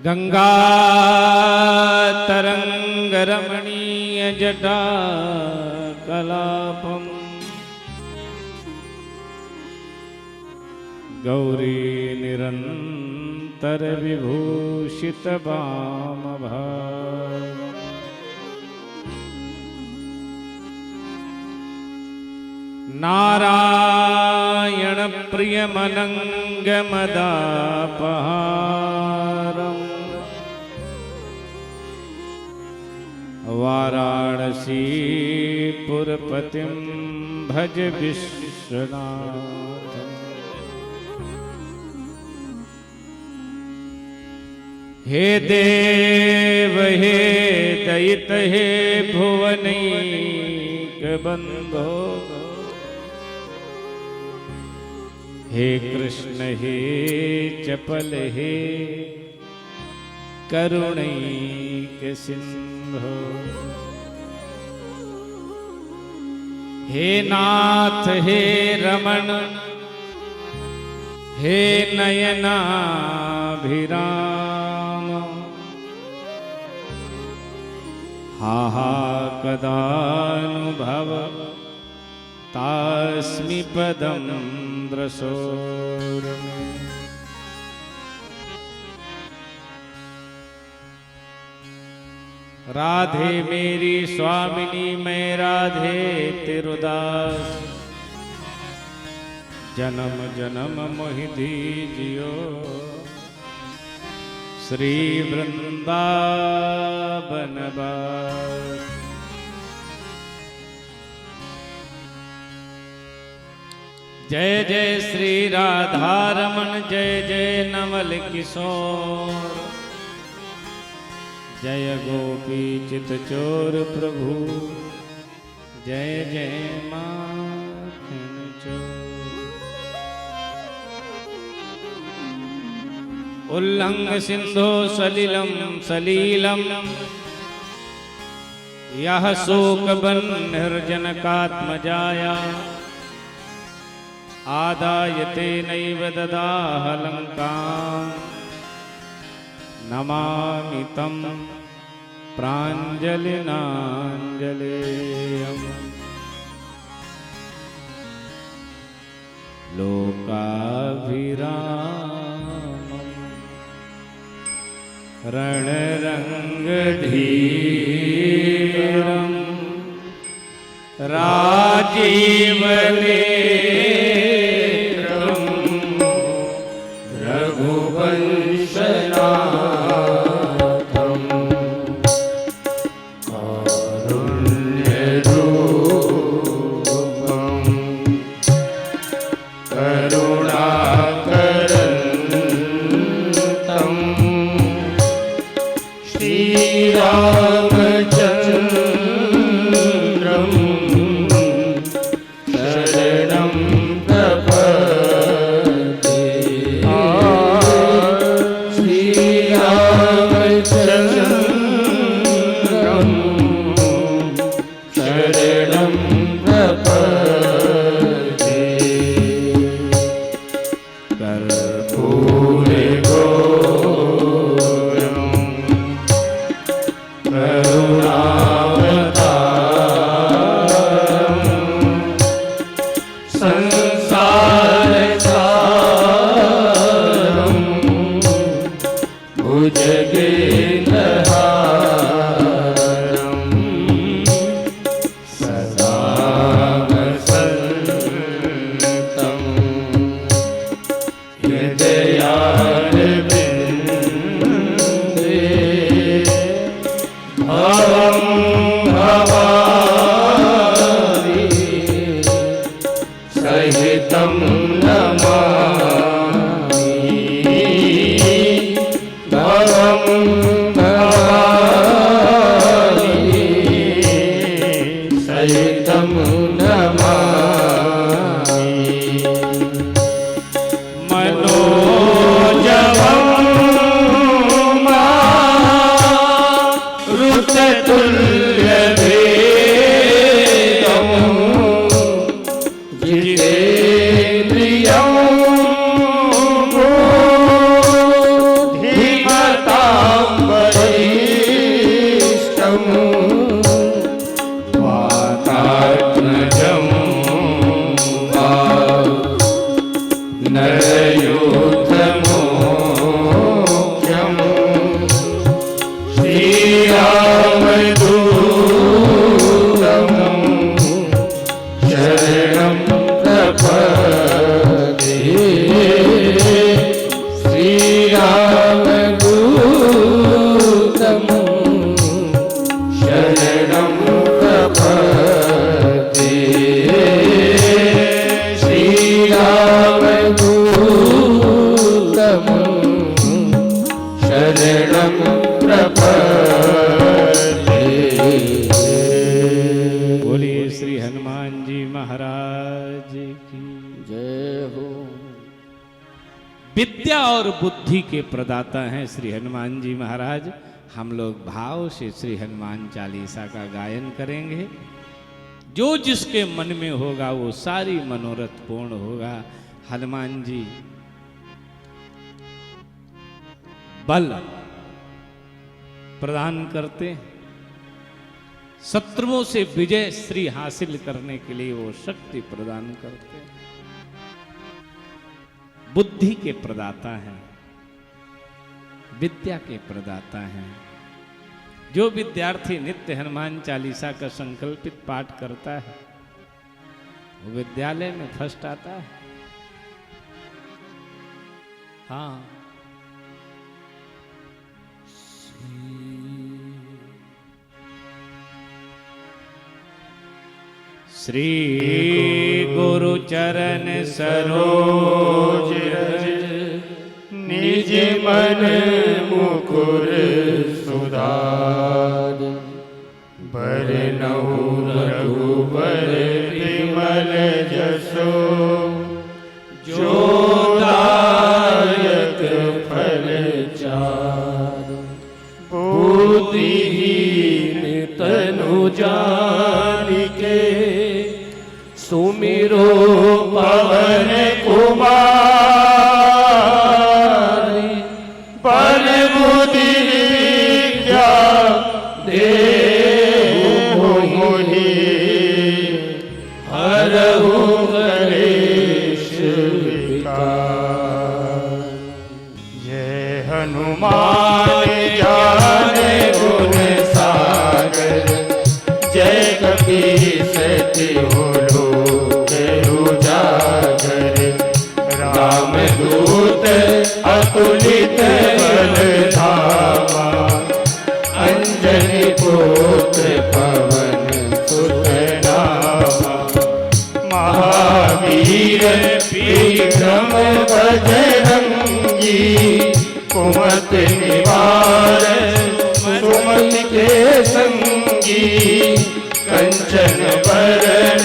गंगा तरंग रमणीय जटा कलापम गौरी निरंतर विभूषित वाम भाग नारायण प्रियमनंग मदापहारम वाराणसी पुरपतिं भज विश्वनाथ। हे देव हे दयित हे भुवनैक बंधो हे कृष्ण हे चपल हे करुणैक सिंधो हे नाथ हे रमण हे नयनाभिराम हा कदानुभव तास्मि पदं द्रसोर्मे। राधे मेरी स्वामिनी मैं राधे तिरुदास जन्म जन्म मोहि दीजियो श्री वृंदावन वास। जय जय श्री राधारमण जय जय नवल किशोर जय गोपी चित चोर प्रभु जय जय माखन चोर। उल्लंघ सिंधो सलिलम सलीलम यह शोक बन्निर्जनकात्मजाया आदायते नैव ददाह लंकां नमामि तं प्राञ्जलिनाञ्जलेयम्। लोकाभिरामम् रणरङ्गधीरम् राजीवनेत्रम् रघुवंशनाथम् कारुण्यरूपम् करुणाकरन्तम् श्रीरामचन्द्रम् शरणं प्रपद्ये। श्रीरामचन्द्रं शरणं प्रपद्ये। कर्पूरगौरं करुणावतारं संसारसारं भुजगेन्द्रहारं सदा वसन्तं हृदयारविन्दे भवं भवानि सहितं नमामि। भवं भवानि सहितं नमामि। मनोजवं मारुततुल्यवेगं जितेन्द्रियं महाराज की जय हो। विद्या और बुद्धि के प्रदाता हैं श्री हनुमान जी महाराज। हम लोग भाव से श्री हनुमान चालीसा का गायन करेंगे। जो जिसके मन में होगा वो सारी मनोरथ पूर्ण होगा। हनुमान जी बल प्रदान करते हैं, शत्रुओं से विजय श्री हासिल करने के लिए वो शक्ति प्रदान करते हैं। बुद्धि के प्रदाता हैं, विद्या के प्रदाता हैं। जो विद्यार्थी नित्य हनुमान चालीसा का संकल्पित पाठ करता है वो विद्यालय में फर्स्ट आता है। हाँ, श्री गुरु चरण सरोज रज निज मन मुकुर सुधार। बरनहु रघुबर विमल जसो जो दायक फल चार। बुद्धिहीन तनु जानिके सुमिरो पवन कुमार। बल बुद्धि विद्या देहु मोहि हरहु कलेश विकार। जय हनुमान ज्ञान गुण सागर। जय कपीस तिहु लोक उजागर। राम दूत अतुलित बल धामा। अंजनी पुत्र पवन सुत नामा। महावीर विक्रम बजरंगी। कुमति निवार सुमति के संगी। कंचन बरन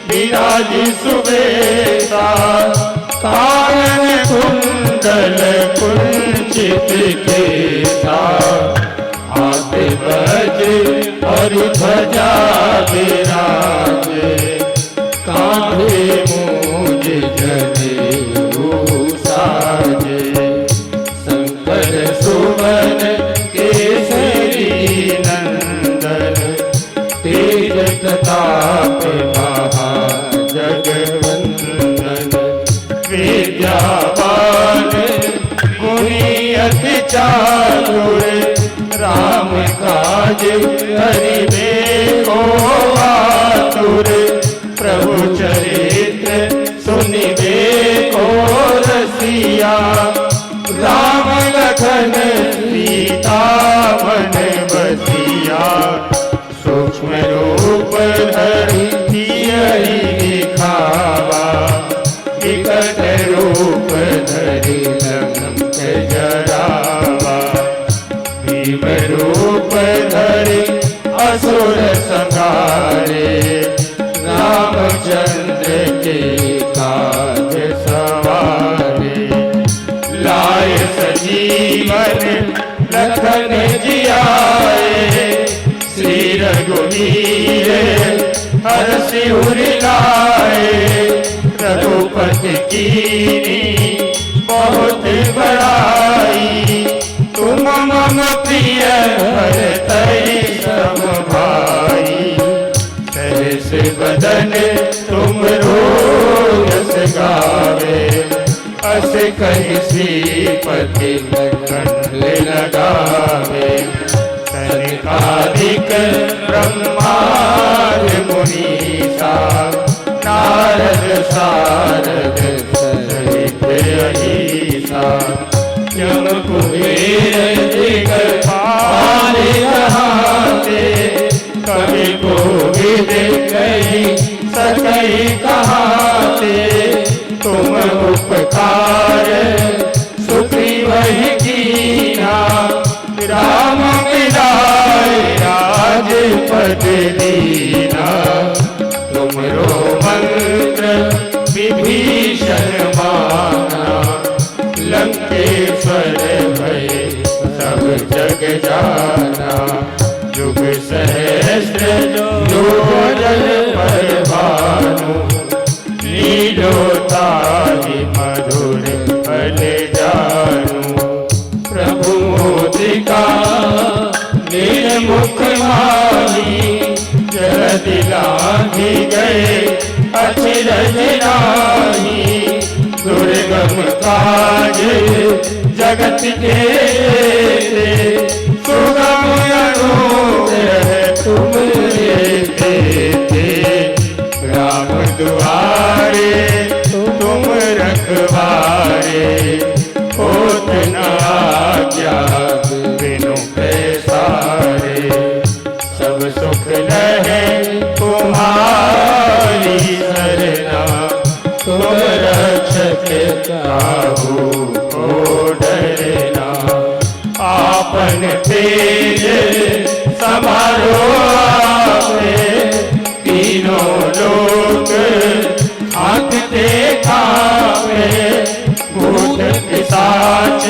विराज सुबेसा। कानन कुंडल कुंचित केसा। हाथ वज्र और ध्वजा विराज। कांधे मूंज जनेऊ साजे। शंकर सुवन केसरी नंदन। तेज प्रताप महाजगवंदन। विद्यावान गुणी अति चातुर। राम काज करिबे को आतुर। प्रभु चरित्र सुनिबे को रसिया। राम लखन सीता मन बसिया। सूक्ष्म रूप धरि सियहि दिखावा। विकट रूप धरि लंक जरावा। भीम रूप धरि असुर संहारे। रामचंद्र के काज सवारे। लाए सजीवन लखन जियाए। श्री रघुवीर हरषि उरि लाए। रघुपति कीनी बहुत बड़ाई। तुम मम प्रिय भरतहि सम भाई। सहस बदन तुम यस गावे। अस कहि श्रीपति कंठ लगावे। सनकादिक ब्रह्मादि मुनीसा। नारद सारद सहित अहीसा। यम कुबेर दिगपाल कहाते। कवि कोविद कहि सकहि कहाते। तुम उपकार सुग्रीवहि कीना। राम मिलाए राजपद दीना। तुमरो मन जाना। युग सहस्र योजन पर भानु, लीलोता ही मधुर फल जानू। प्रभु मोदिका निर्मुख माही, जल्दी लांघी गए अचरज नाही। दुर्गम काज जगत के सुगम अनुग्रह तुम देते। राम दुआरे तुम रखवारे, होत न आज्ञा बिनु पैसारे। सब सुख रहे तुम्हारी शरणा, तुम रक्षक काहू को डरना। आपन तेज समारो आपे, तीनों लोक आंखते कांपे। भूत पिशाच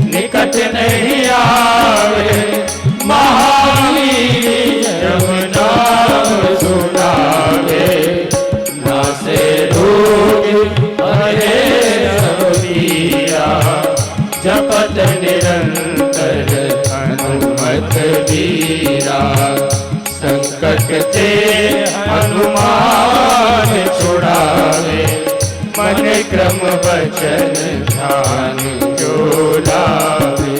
निकट नहीं आवे, महावीर जब नाम सुनावे। नासे रोग हरे सब पीरा, जपत निरंतर हनुमत वीरा। संकट ते हनुमान छुड़ावे, मन क्रम वचन ध्यान जो लावे।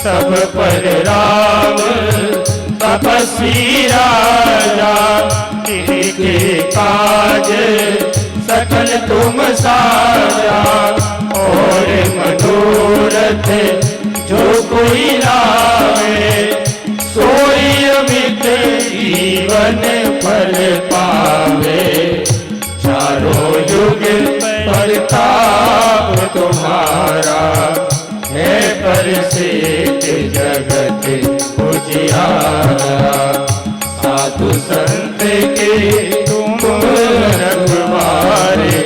सब पर राम तपस्वी राजा, तिनके काज सकल तुम साजा। और मनोरथ जो कोई लावे, सोई अमित जीवन फल पावे। चारों युग प्रताप तुम्हारा, है प्रसिद्ध जगत उजियारा। साधु संत के तुम रखवारे,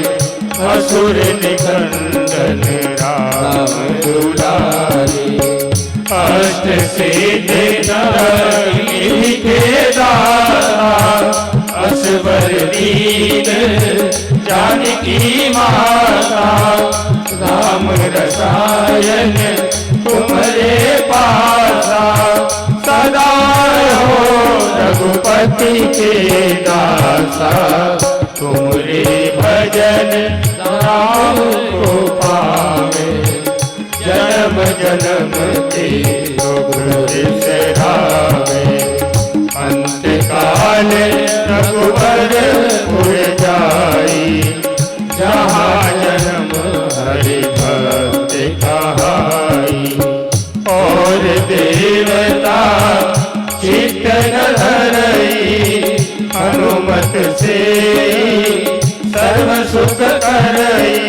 असुर निकंदन राम दुलारे। अष्ट सिद्धि नवनीत के दाता, असवर दीन जानकी माता। राम रसायन तुम्हारे पासा, सदा हो रघुपति के दासा। तुम्हारे भजन राम को पावे, जन्म जन्म के दुख बिसरावे। अंत काल रघुबर पुर जाई, जहाँ जन्म हरि भक्त कहाई। और देवता चित्त न धरई, हनुमत से सर्व सुख करई।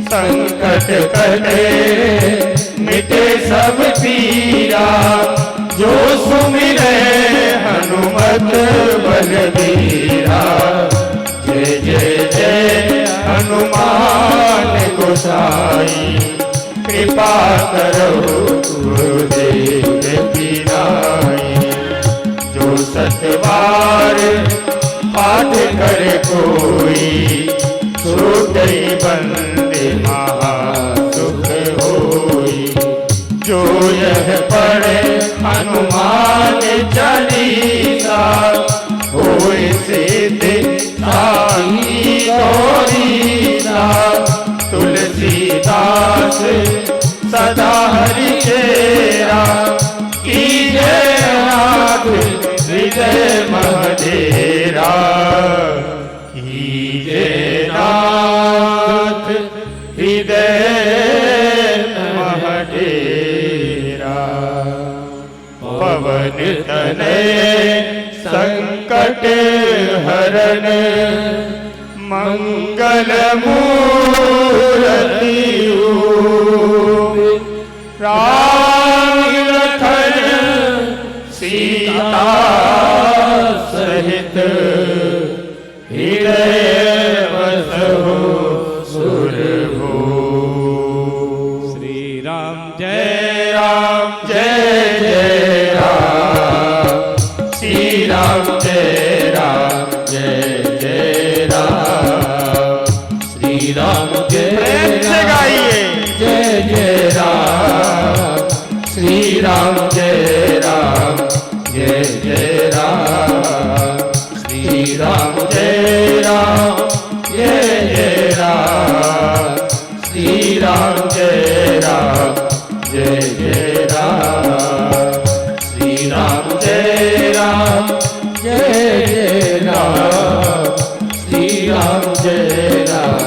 संकट कटे मिटे सब पीरा, जो सुमिरे हनुमत बलबीरा। जय जय जय हनुमान गोसाई, कृपा करो गुरुदेव की नाई। जो सतबार पाठ करे कोई, छूटई बंदे महासुख होई। जो यह पढ़े हनुमान चालीसा, होय सिद्ध साई गौरीसा। तुलसीदास सदा हरि चेरा, कीजे नाथ हृदय महडेरा। कीजे नाथ हृदय महडेरा। पवन तनय संकट हरण, मंगल मूर्ति राम लखन सीता सहित, हृदय बसहु सुरभूप। श्री राम जय राम जय जय राम जय प्रेम से गाइए। जय जय राम श्री राम जय राम जय जय राम श्री राम जय राम जय जय राम श्री राम जय राम जय जय राम श्री राम जय राम जय जय राम श्री राम जय राम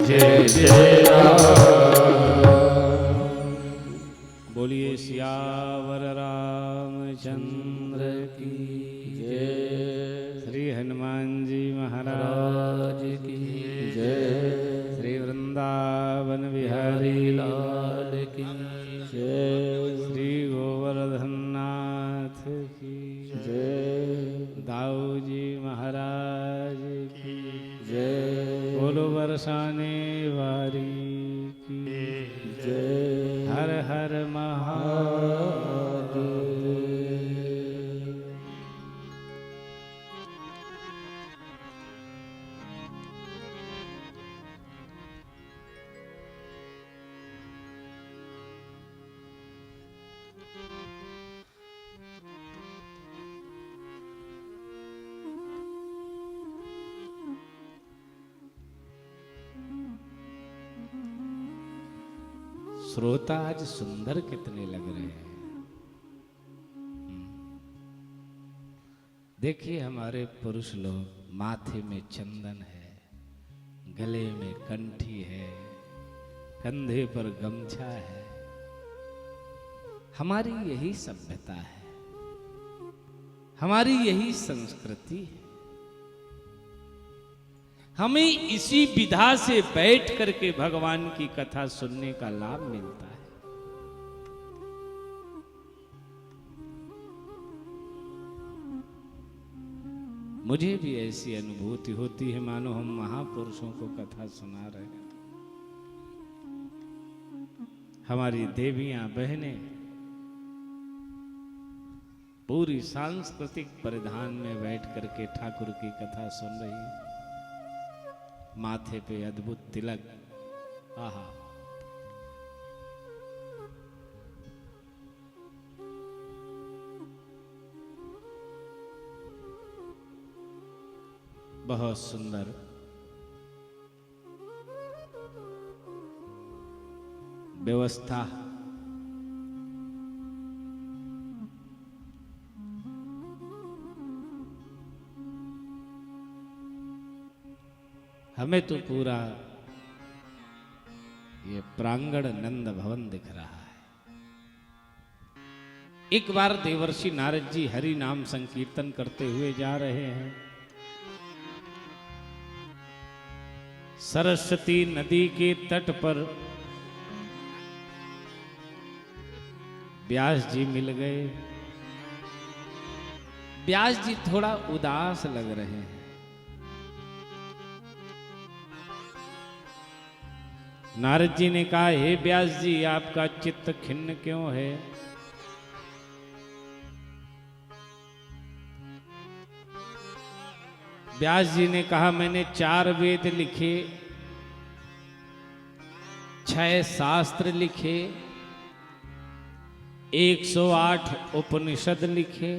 जय जय राम। बोलिए सियावर रामचंद्र की जय श्री हनुमान जी महाराज की जय श्री वृंदावन बिहारी लाल की जय श्री गोवर्धन नाथ की जय दाऊ जी महाराज की जय बोलो बरसाने वारी की जय हर हर महादेव। श्रोता आज सुंदर कितने लग रहे हैं। देखिए हमारे पुरुष लोग माथे में चंदन है, गले में कंठी है, कंधे पर गमछा है। हमारी यही सभ्यता है, हमारी यही संस्कृति है। हमें इसी विधा से बैठ करके भगवान की कथा सुनने का लाभ मिलता है। मुझे भी ऐसी अनुभूति होती है मानो हम महापुरुषों को कथा सुना रहे हैं। हमारी देवियां बहनें पूरी सांस्कृतिक परिधान में बैठ करके ठाकुर की कथा सुन रही हैं। माथे पे अद्भुत तिलक, आहा, बहुत सुंदर। व्यवस्था हमें तो पूरा ये प्रांगण नंद भवन दिख रहा है। एक बार देवर्षि नारद जी हरि नाम संकीर्तन करते हुए जा रहे हैं। सरस्वती नदी के तट पर व्यास जी मिल गए। व्यास जी थोड़ा उदास लग रहे हैं। नारद जी ने कहा, हे व्यास जी, आपका चित्त खिन्न क्यों है? व्यास जी ने कहा, मैंने 4 वेद लिखे, 6 शास्त्र लिखे, 108 उपनिषद लिखे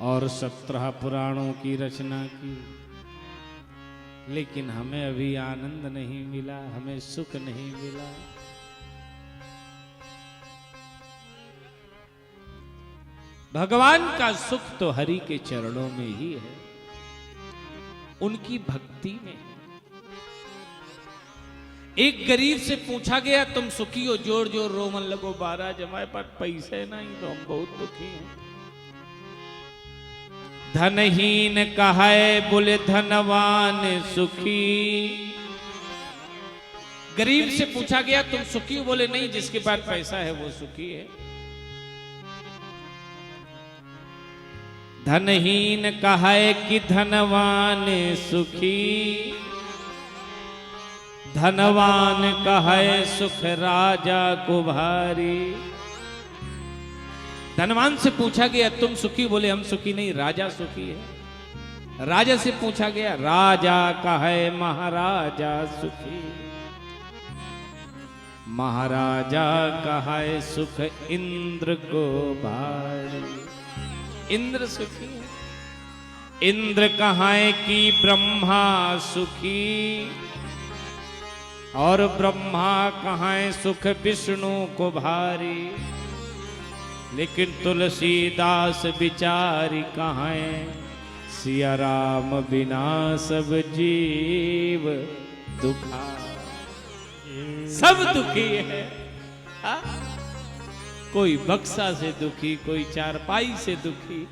और 17 पुराणों की रचना की, लेकिन हमें अभी आनंद नहीं मिला, हमें सुख नहीं मिला। भगवान का सुख तो हरि के चरणों में ही है, उनकी भक्ति में। एक गरीब से पूछा गया, तुम सुखी हो? जोर जोर रोमन लगो महाराज, हमारे पास पैसे नहीं तो हम बहुत दुखी हैं। धनहीन कहे बोले धनवान सुखी। गरीब से पूछा गया, तुम सुखी हो? बोले नहीं, जिसके पास पैसा है वो सुखी है। धनहीन कहे कि धनवान सुखी, धनवान कहे सुख राजा को भारी। धनवान से पूछा गया, तुम सुखी? बोले हम सुखी नहीं, राजा सुखी है। राजा से पूछा गया, राजा कहे महाराजा सुखी, महाराजा कहे सुख इंद्र को भारी। इंद्र सुखी, इंद्र कहे कि ब्रह्मा सुखी, और ब्रह्मा कहे सुख विष्णु को भारी। लेकिन तुलसीदास बिचारी कहे, सिया राम बिना सब जीव दुखा। सब दुखी है, हा? कोई बक्सा से दुखी, कोई चारपाई से दुखी,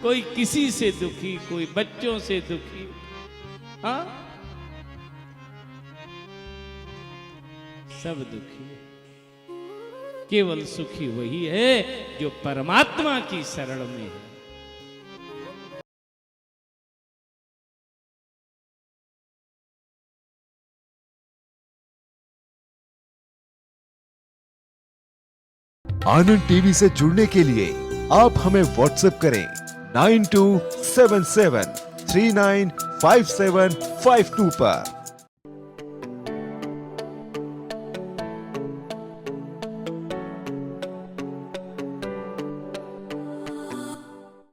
कोई किसी से दुखी, कोई बच्चों से दुखी। हा? सब दुखी है। केवल सुखी वही है जो परमात्मा की शरण में है। आनंद टीवी से जुड़ने के लिए आप हमें व्हाट्सएप करें 9277395752 पर।